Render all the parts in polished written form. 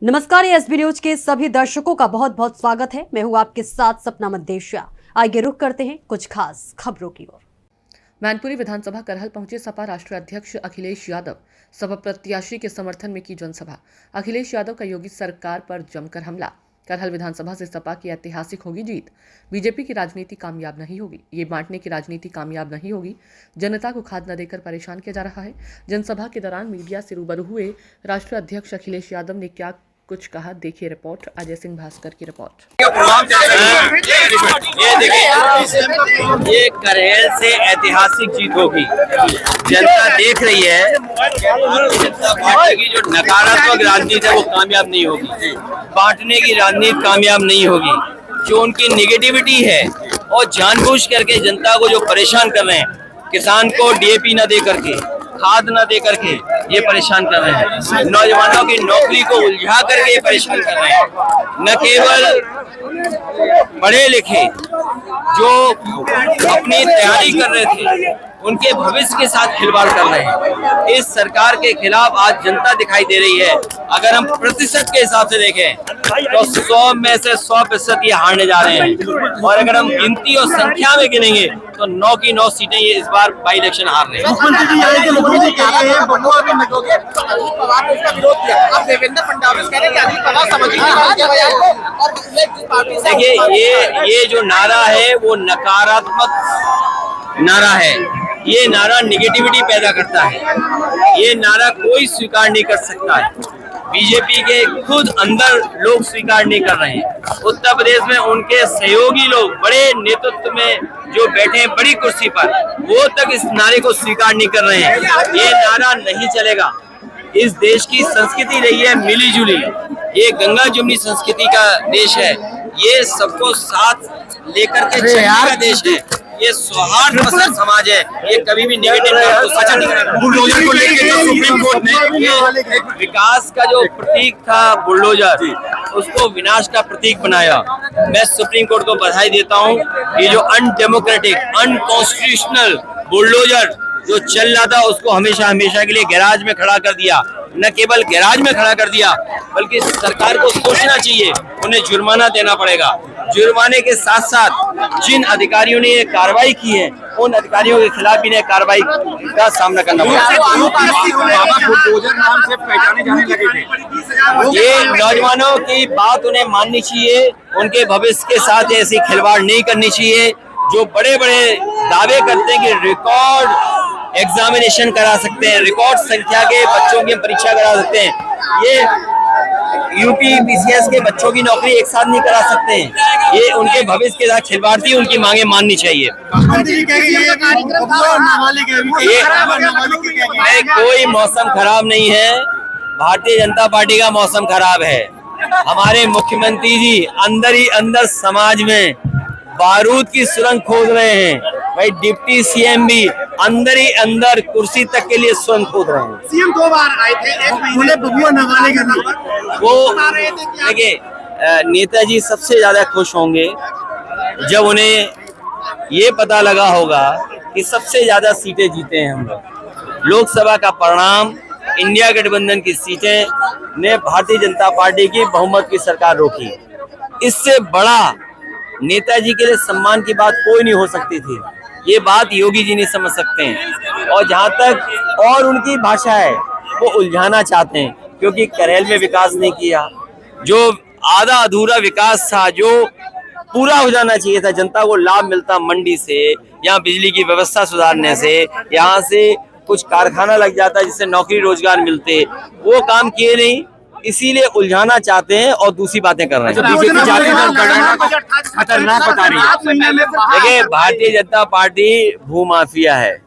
नमस्कार, SB news के सभी दर्शकों का बहुत बहुत स्वागत है। मैं हूं आपके साथ सपना मदेशिया। आइए रुक करते हैं कुछ खास खबरों की ओर। मैनपुरी विधानसभा करहल पहुंचे सपा राष्ट्रीय अध्यक्ष अखिलेश यादव। सपा प्रत्याशी के समर्थन में की जनसभा। अखिलेश यादव का योगी सरकार पर जमकर हमला। करहल विधानसभा से सपा की ऐतिहासिक होगी जीत। बीजेपी की राजनीति कामयाब नहीं होगी। ये बांटने की राजनीति कामयाब नहीं होगी। जनता को खाद न देकर परेशान किया जा रहा है। जनसभा के दौरान मीडिया से रूबरू हुए राष्ट्रीय अध्यक्ष अखिलेश यादव ने क्या कुछ कहा, देखिए रिपोर्ट। अजय सिंह भास्कर की रिपोर्ट। ये देखिए, ये करहल से ऐतिहासिक जीत होगी। जनता देख रही है जनता पार्टी की जो नकारात्मक राजनीति है वो कामयाब नहीं होगी। बांटने की राजनीति कामयाब नहीं होगी। जो उनकी निगेटिविटी है और जानबूझ करके जनता को जो परेशान कर रहे हैं, किसान को डीएपी न दे करके, खाद न दे करके ये परेशान कर रहे हैं। नौजवानों की नौकरी को उलझा करके ये परेशान कर रहे हैं। न केवल पढ़े लिखे जो अपनी तैयारी कर रहे थे उनके भविष्य के साथ खिलवाड़ कर रहे हैं। इस सरकार के खिलाफ आज जनता दिखाई दे रही है। अगर हम प्रतिशत के हिसाब से देखें तो 100 में से 100% ये हारने जा रहे हैं। और अगर हम गिनती और संख्या में गिनेंगे तो 9 की 9 सीटें ये इस बार बाई इलेक्शन हार रहे हैं। देखिए, ये जो नारा है वो नकारात्मक नारा है। ये नारा निगेटिविटी पैदा करता है। ये नारा कोई स्वीकार नहीं कर सकता है। बीजेपी के खुद अंदर लोग स्वीकार नहीं कर रहे हैं। उत्तर प्रदेश में उनके सहयोगी लोग बड़े नेतृत्व में जो बैठे हैं बड़ी कुर्सी पर, वो तक इस नारे को स्वीकार नहीं कर रहे हैं। ये नारा नहीं चलेगा। इस देश की संस्कृति रही है मिली जुली। ये गंगा जमुनी संस्कृति का देश है। ये सबको साथ लेकर के चलने का देश है। ये सौहार्द पसंद समाज है। ये कभी भी नेगेटिव बात को साझा नहीं करेगा। बुलडोजर को लेकर जो सुप्रीम कोर्ट ने विकास का जो प्रतीक था बुलडोजर, उसको विनाश का प्रतीक बनाया। मैं सुप्रीम कोर्ट को बधाई देता हूँ। ये जो अनडेमोक्रेटिक, अनकॉन्स्टिट्यूशनल बुलडोजर जो चल रहा था उसको हमेशा हमेशा के लिए गैराज में खड़ा कर दिया। न केवल गैराज में खड़ा कर दिया बल्कि सरकार को सोचना चाहिए, उन्हें जुर्माना देना पड़ेगा। जुर्माने के साथ साथ जिन अधिकारियों ने ये कार्रवाई की है उन अधिकारियों के खिलाफ भी इन्हें कार्रवाई का सामना करना पड़ेगा। ये नौजवानों की बात उन्हें माननी चाहिए। उनके भविष्य के साथ ऐसी खिलवाड़ नहीं करनी चाहिए। जो बड़े बड़े दावे करते हैं कि रिकॉर्ड एग्जामिनेशन करा सकते हैं, रिकॉर्ड संख्या के बच्चों की परीक्षा करा सकते हैं, ये यूपी पीसीएस के बच्चों की नौकरी एक साथ नहीं करा सकते हैं। ये उनके भविष्य के साथ खिलवाड़ थी। उनकी मांगे माननी चाहिए। कोई मौसम खराब नहीं है। भारतीय जनता पार्टी का मौसम खराब है। हमारे मुख्यमंत्री जी अंदर ही अंदर समाज में बारूद की सुरंग खोद रहे हैं। भाई डिप्टी सीएम भी अंदर ही अंदर कुर्सी तक के लिए सुरंग खोद रहे हैं। सीएम 2 बार आए थे, एक महीने बबुआ नवाले के नाम पर। वो देखिए, नेताजी सबसे ज्यादा खुश होंगे जब उन्हें ये पता लगा होगा कि सबसे ज्यादा सीटें जीते हैं हम लोग। लोकसभा का परिणाम, इंडिया गठबंधन की सीटें ने भारतीय जनता पार्टी की बहुमत की सरकार रोकी। इससे बड़ा नेताजी के लिए सम्मान की बात कोई नहीं हो सकती थी। ये बात योगी जी नहीं समझ सकते हैं। और जहां तक और उनकी भाषा है वो उलझाना चाहते हैं, क्योंकि करहल में विकास नहीं किया। जो आधा अधूरा विकास था जो पूरा हो जाना चाहिए था, जनता को लाभ मिलता मंडी से, यहाँ बिजली की व्यवस्था सुधारने से, यहाँ से कुछ कारखाना लग जाता जिससे नौकरी रोजगार मिलते, वो काम किए नहीं। इसीलिए उलझाना चाहते हैं और दूसरी बातें कर रहे हैं। खतरनाक बता रही है। देखिए, भारतीय जनता पार्टी भूमाफिया है।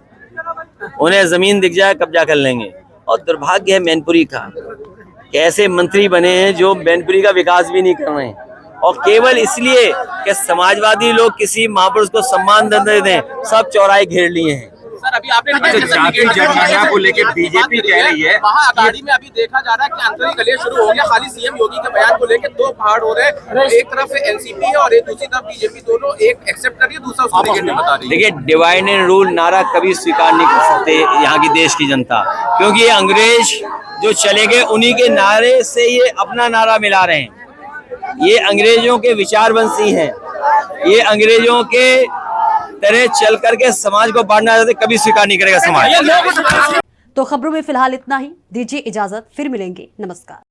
उन्हें जमीन दिख जाए कब्जा कर लेंगे। और दुर्भाग्य है मैनपुरी का, कैसे मंत्री बने हैं जो मैनपुरी का विकास भी नहीं कर रहे हैं। और केवल इसलिए कि समाजवादी लोग किसी महापुरुष को सम्मान दे दें, सब चौराहे घेर लिए हैं। सर अभी आपने जाति जनगणना को लेकर बीजेपी कह रही है महाअघाड़ी में अभी देखा जा रहा है कि आंतरिक कलह शुरू हो गया। खाली सीएम योगी के बयान को लेकर दो पहाड़ हो रहे हैं, एक तरफ एनसीपी है और एक दूसरी तरफ बीजेपी, दोनों एक एक्सेप्ट कर रही है, दूसरा उसको नेगेटिव बता रही है। देखिए, डिवाइड एंड रूल नारा कभी स्वीकार नहीं कर सकते यहाँ की देश की जनता, क्योंकि ये अंग्रेज जो चले गए उन्हीं के नारे से ये अपना नारा मिला रहे हैं। ये अंग्रेजों के विचारवंशी हैं, ये अंग्रेजों के तरह चल करके समाज को बांटना चाहते, कभी स्वीकार नहीं करेगा समाज। तो खबरों में फिलहाल इतना ही, दीजिए इजाजत, फिर मिलेंगे, नमस्कार।